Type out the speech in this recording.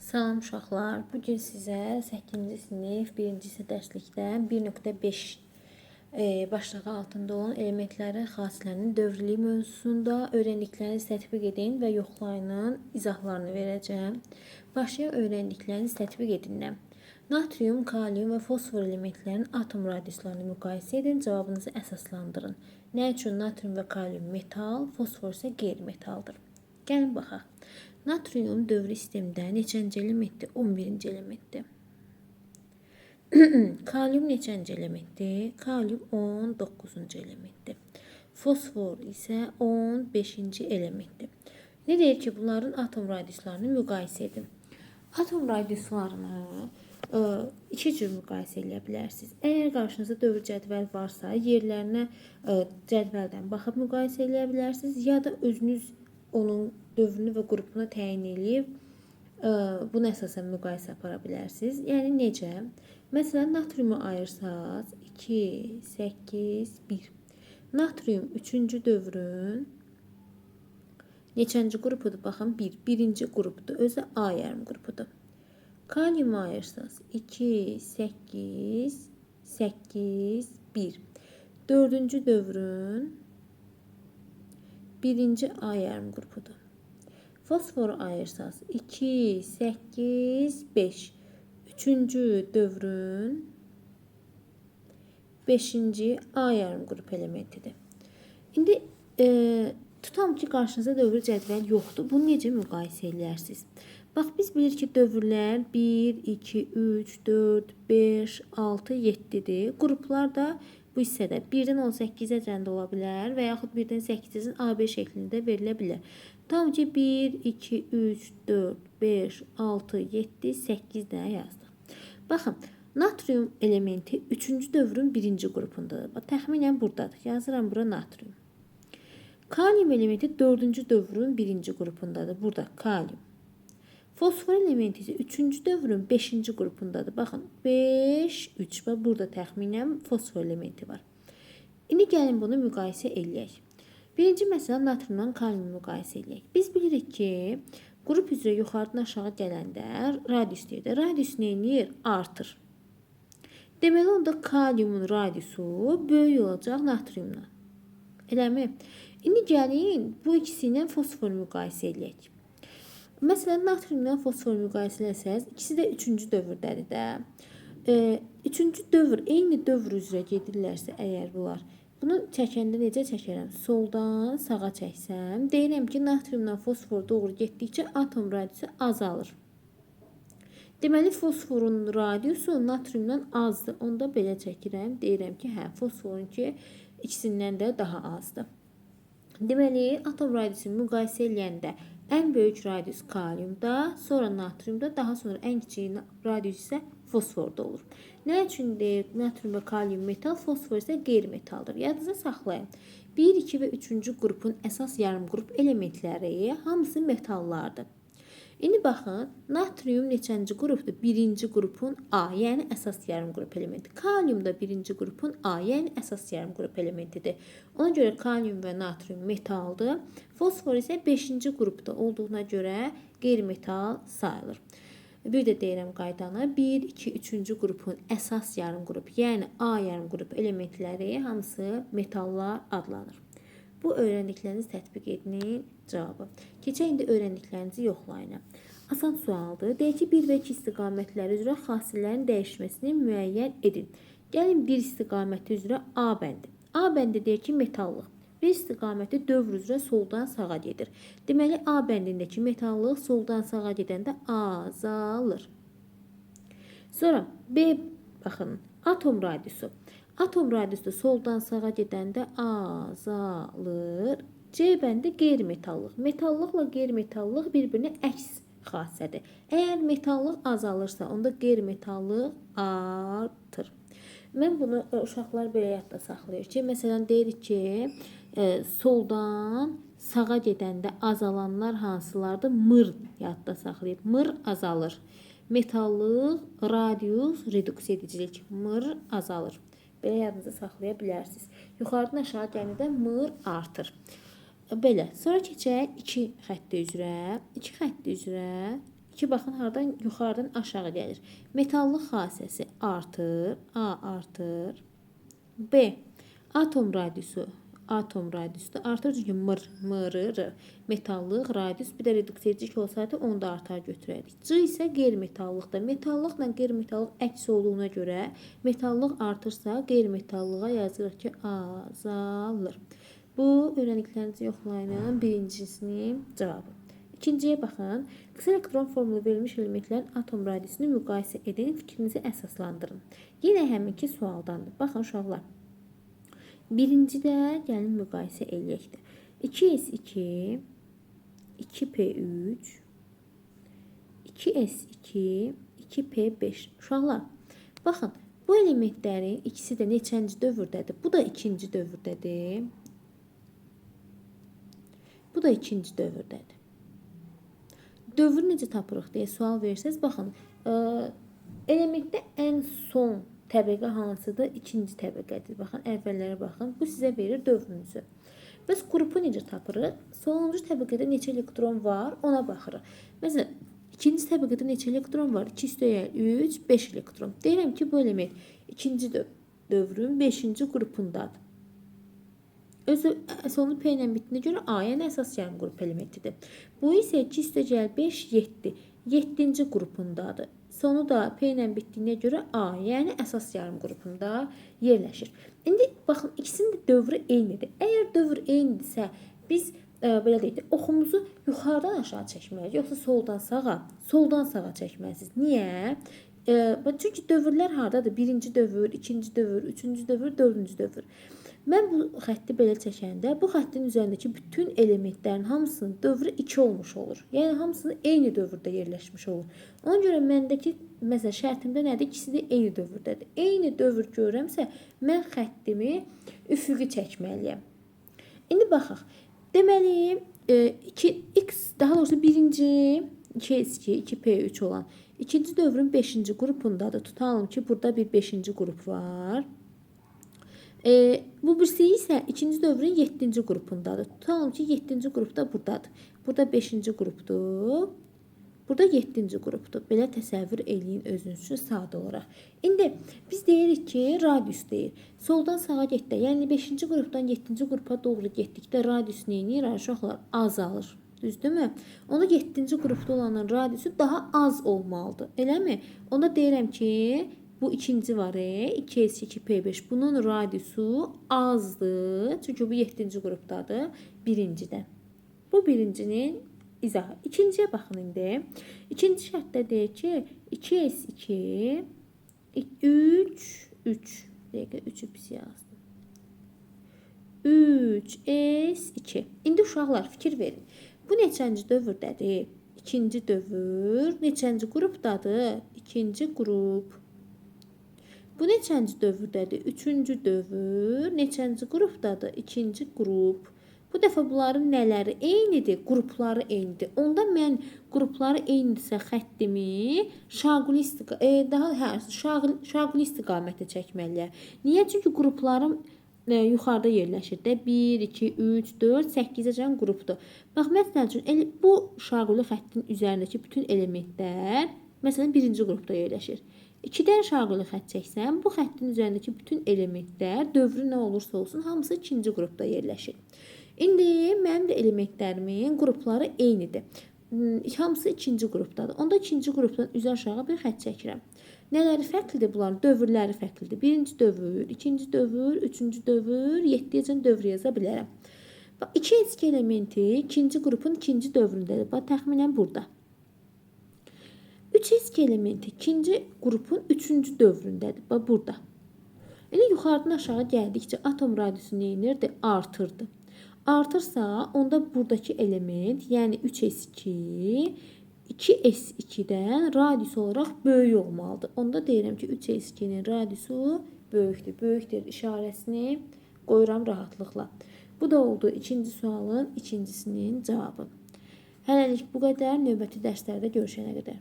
Salam uşaqlar. Bu gün sizə 8-ci sinif 1-ci hissə dərslikdən 1.5 başlığı altında olan elementlərin xassələrinin dövrlüyü mövzusunda öyrəndiklərinizi tətbiq edin və yoxlayının izahlarını verəcəm. Başlayaq öyrəndiklərinizi tətbiq edin. Natrium, kalium və fosfor elementlərinin atom radiuslarını müqayisə edin, cavabınızı əsaslandırın. Nə üçün natrium və kalium metal, fosfor isə qeyri-metaldır? Gəlin baxaq. Natrium dövrü sistemdə neçənci elementdir? 11-ci elementdir. Kalium neçənci elementdir? Kalium 19-cu elementdir. Fosfor isə 15-ci elementdir. Ne deyir ki, bunların atom radiuslarını müqayisə edin. Atom radiuslarını iki cür müqayisə edə bilərsiniz. Əgər qarşınızda dövr cədvəl varsa, yerlərinə cədvəldən baxıb müqayisə edə bilərsiniz, ya da özünüz onun dövrünü və qrupunu təyin edib buna əsasən müqayisə apara bilərsiniz. Yəni necə? Məsələn, natriumu ayırsaz 2, 8, 1. Natrium 3-cü dövrün neçənci qrupudur? Baxın, 1. Birinci qrupdur. Özü A yarım qrupudur. Kaliumu ayırsaz 2, 8, 8, 1. Dördüncü dövrün birinci A yarım qrupudur. Fosforu ayırsaz 2, 8, 5. Üçüncü dövrün 5-ci A yarım qrup elementidir. İndi tutam ki, qarşınızda dövr cədvəl yoxdur. Bunu necə müqayisə edərsiniz? Bax, biz bilir ki, dövrlər 1, 2, 3, 4, 5, 6, 7-dir. Qruplar da bu hissədə 1-dən 18-ə cəndə ola bilər və yaxud 1-dən 8-in AB şəklində verilə bilər. Tam ki 1, 2, 3, 4, 5, 6, 7, 8 də yazdıq. Baxın, natrium elementi 3-cü dövrün 1-ci qrupundadır. Təxminən buradadır. Yazıram bura natrium. Kalium elementi 4-cü dövrün 1-ci qrupundadır. Burada kalium. Fosfor elementi isə 3-cü dövrün 5-ci qrupundadır. Baxın, 5, 3 və burada təxminən fosfor elementi var. İndi gəlin bunu müqayisə eləyək. Birinci məsələn, natriumdan kaliumu müqayisə eləyək. Biz bilirik ki, qrup üzrə yuxarıdan aşağı gələndə radius deyir. Radius neyini artır. Deməli, onda kaliumun radiusu böyük olacaq natriumdan. Eləmi? İndi gəlin bu ikisi ilə fosfor müqayisə eləyək. Məsələn, natriumdan fosfor müqayisə eləsəz, ikisi də 3-cü dövrdədir də. 3-cü dövr, eyni dövr üzrə gedirlərsə əgər bunlar, bunu çəkəndə necə çəkərəm? Soldan sağa çəksəm, deyirəm ki, natriumdan fosfor doğru getdikcə atom radiusu azalır. Deməli, fosforun radiusu natriumdan azdır. Onda belə çəkirəm, deyirəm ki, hə, fosforun ki, ikisindən də daha azdır. Deməli, atom radiusunu müqayisə eləyəndə ən böyük radius kaliumda, sonra natriumda, daha sonra ən kiçik radius isə fosforda olur. Nə üçün deyir natrium və kalium metal, fosfor isə qeyri-metaldır? Yadınızda saxlayın. 1, 2 və 3-cü qrupun əsas yarım qrup elementləri hamısı metallardır. İndi baxın, natrium neçənci qrupdur? 1-ci qrupun A, yəni əsas yarım qrup elementi. Kalium da 1-ci qrupun A, yəni əsas yarım qrup elementidir. Ona görə kalium və natrium metaldır. Fosfor isə 5-ci qrupda olduğuna görə qeyri-metal sayılır. Bir də deyirəm qaydanı, 1, 2, 3-cü qrupun əsas yarım qrup, yəni A yarım qrup elementləri hamısı metallar adlanır. Bu öyrəndiklərinizi tətbiq edin cavabı. Keçək indi öyrəndiklərinizi yoxlayın. Asan sualdır. Deyək ki, 1 və 2 istiqamətləri üzrə xassələrin dəyişməsini müəyyən edin. Gəlin 1 istiqaməti üzrə A bəndi. A bəndi deyir ki, metallıq. 1 istiqaməti dövr üzrə soldan sağa gedir. Deməli, A bəndindəki metallıq soldan sağa gedəndə azalır. Sonra B, baxın, atom radiusu. Atom radiusu soldan sağa gedəndə azalır. C bəndi qeyri-metallıq. Metallıqla qeyri-metallıq bir-birinə əks xassədir. Əgər metallıq azalırsa, onda qeyri-metallıq artır. Mən bunu uşaqlar belə yadda saxlayır ki, məsələn, deyirik ki, soldan sağa gedəndə azalanlar hansılardır? Mır yadda saxlayıb. Mır azalır. Metallıq, radius, reduks edicilik. Mır azalır. Belə yadınızda saxlaya bilərsiniz. Yuxarıdan aşağı gəldikdə mır artır. Belə. Sonra keçək 2 xətti üzrə. 2 xətti üzrə 2 baxın hardan yuxarıdan aşağı gəlir. Metallıq xassəsi artır, A artır. B. Atom radiusu da artır çünki mır, metallıq, radius, bir də reduksiyacik olsaydı onu da artar götürərdik. C isə qeyri-metallıqdır. Metallıqla qeyri-metallıq əks olduğuna görə metallıq artırsa qeyri-metallığa yazırıq ki, azalır. Bu öyrəndiklərinizi yoxlayın. Birincisinin cavabı. İkinciyə baxın. Qısa elektron formulu verilmiş elementlərin atom radiusunu müqayisə edin, fikrinizi əsaslandırın. Yenə həminki sualdandır. Baxın uşaqlar. Birincidə gəlin müqayisə eləyək. 2s2, 2p3, 2s2, 2p5. Uşaqlar, baxın, bu elementlərin ikisi də neçənci dövrdədir? Bu da ikinci dövrdədir. Bu da ikinci dövrdədir. Dövr necə tapırıq deyə sual verirsəz, baxın, elementdə ən son təbəqə hansıdır? İkinci təbəqədir. Baxın, əvvəllərə baxın. Bu sizə verir dövrünüzü. Biz qrupu necə tapırıq? Sonuncu təbəqədə neçə elektron var? Ona baxırıq. Məsələn, ikinci təbəqədə neçə elektron var? 2 üstəgəl 3, 5 elektron. Deyirəm ki, bu element ikinci dövrün 5-ci qrupundadır. Özü sonu P ilə bitdiyinə görə A, yəni əsas yarım qrup elementidir. Bu isə 2 üstəgəl 5, 7. 7-ci qrupundadır. Sonu da P ilə bitdiyinə görə A, yəni əsas yarım qrupunda yerləşir. İndi baxın, ikisinin də dövrü eynidir. Əgər dövr eynidirsə, biz belə deyək, oxumuzu yuxarıdan aşağı çəkməliyik, yoxsa soldan sağa çəkməlisiniz. Niyə? Çünki dövrlər hardadır? Birinci dövr, ikinci dövr, üçüncü dövr, dördüncü dövr. Mən bu xətti belə çəkəndə, bu xəttin üzərindəki bütün elementlərin hamısının dövrü 2 olmuş olur. Yəni, hamısını eyni dövrdə yerləşmiş olur. Ona görə məndəki, məsələn, şərtimdə nədir? İkisi də eyni dövrdədir. Eyni dövr görürəmsə, mən xəttimi üfüqi çəkməliyəm. İndi baxaq. Deməli, daha doğrusu birinci 2s2, 2p3 olan ikinci dövrün 5-ci qrupundadır. Tutalım ki, burada bir 5-ci qrup var. Bu birisi isə ikinci dövrün 7-ci qrupundadır. Tutalım ki, 7-ci qrupda buradadır. Burada 5-ci qrupdur. Burada 7-ci qrupdur. Belə təsəvvür eləyin özünüzü sadə olaraq. İndi biz deyirik ki, radius deyir. Soldan sağa getdə, yəni 5-ci qrupdan 7-ci qrupa doğru getdikdə radius neyini? Uşaqlar azalır. Düzdürmü? Onda 7-ci qrupda olanın radiusu daha az olmalıdır. Eləmi? Onda deyirəm ki, bu ikinci var, 2s2, p5. Bunun radiusu azdır. Çünki bu 7-ci qrupdadır. Birincidən. Bu birincinin izahı. İkinciyə baxın indi. İkinci şərtdə deyir ki, 2s2, 3. Dəqiqə, 3'ü pis yazdım. 3s2. İndi uşaqlar fikir verin. Bu neçənci dövrdədir? İkinci dövr. Neçənci qrupdadır? İkinci qrup. Bu neçənci dövrdədir? Üçüncü dövr. Neçənci qrupdadır? İkinci qrup. Bu dəfə bunların nələri eynidir? Qrupları eynidir. Onda mən qrupları eynidirsə xəttimi şaquli istiqamətə çəkməliyəm. Niyə? Çünki qruplarım yuxarıda yerləşir də. 1, 2, 3, 4, 8-əcən qrupdur. Bax, məsəl üçün, bu şaquli xəttin üzərindəki bütün elementlər, məsələn, birinci qrupda yerləşir. 2-dən şaquli xətt çəksəm, bu xəttin üzərindəki bütün elementlər, dövrü nə olursa olsun, hamısı ikinci qrupda yerləşir. İndi mənim də elementlərimin qrupları eynidir. Hamısı ikinci qrupdadır. Onda ikinci qrupdan üzə aşağı bir xətt çəkirəm. Nələri fərqlidir bunların? Dövrləri fərqlidir. Birinci dövr, ikinci dövr, üçüncü dövr, 7-əcən dövr yaza bilərəm. 2s2 elementi ikinci qrupun ikinci dövründədir. Təxminən burada. 3s2 elementi ikinci qrupun üçüncü dövründədir. Burada. Yəni, yuxarıdan aşağı gəldikcə atom radiusu neyinirdi? Artırdı. Artırsa, onda buradakı element, yəni 3s2, 2s2-dən radius olaraq böyük olmalıdır. Onda deyirəm ki, 3s2-nin radiusu böyükdür. Böyükdür işarəsini qoyuram rahatlıqla. Bu da oldu ikinci sualın ikincisinin cavabı. Hələlik bu qədər. Növbəti dərslərdə görüşənə qədər.